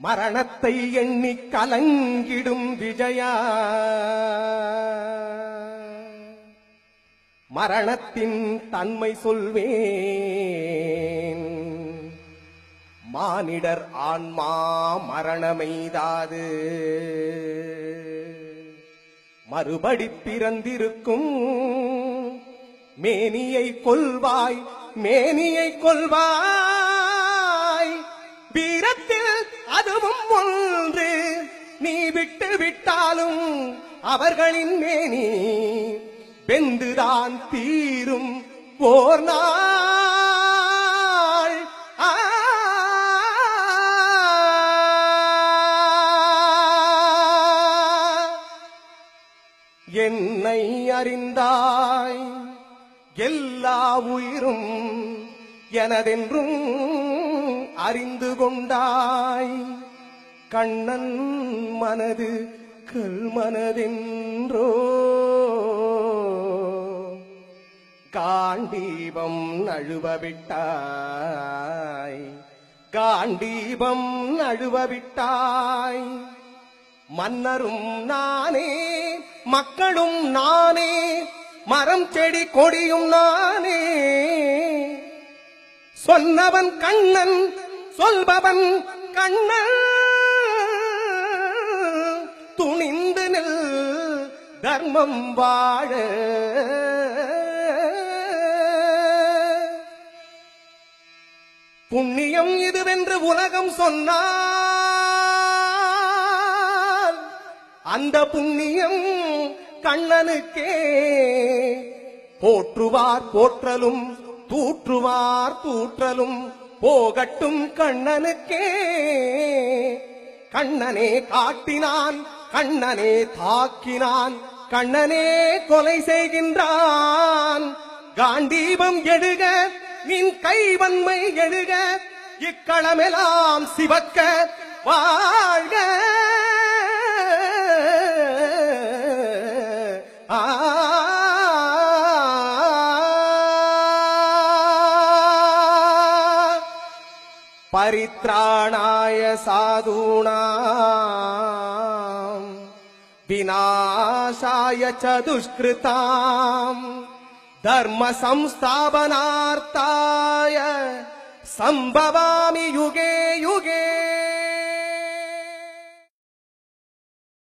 மரணத்தை எண்ணி கலங்கிடும் விஜயா, மரணத்தின் தன்மை சொல்வேன். மானிடர் ஆன்மா மரணமெய்தாது, மறுபடி பிறந்திருக்கும். மேனியை கொல்வாய், மேனியை கொல்வாய், வீரத்தில் அதுவும் ஒன்று. நீ விட்டு விட்டாலும் அவர்களின் மேனி வெந்துதான் தீரும் போர் நாள். என்னை அறிந்தாய், எல்லா உயிரும் எனதென்றும் அறிந்து கொண்டாய். கண்ணன் மனது கல்மனதென்றோ, காண்டீபம் நழுவவிட்டாய், காண்டீபம் நழுவவிட்டாய். மன்னரும் நானே, மக்களும் நானே, மரம் செடி கொடியும் நானே. சொன்னவன் கண்ணன், சொல்பவன் கண்ணன். துணிந்து நில் தர்மம் வாழ, புண்ணியம் இதுவென்று உலகம் சொன்னால் அந்த புண்ணியம் கண்ணனுக்கே. போற்றுவார் போற்றலும், தூற்றுவார் தூற்றலும் போகட்டும் கண்ணனுக்கே. கண்ணனே காட்டினான், கண்ணனே தாக்கினான், கண்ணனே கொலை செய்கின்றான். காண்டீபம் எழுக, நின் கைவன்மை எழுக, இக்களமெல்லாம் சிவக்க வாழ்க. परित्राणाय साधूनां विनाशाय च दुष्कृतां धर्म संस्थापनार्थाय संभवामि युगे युगे.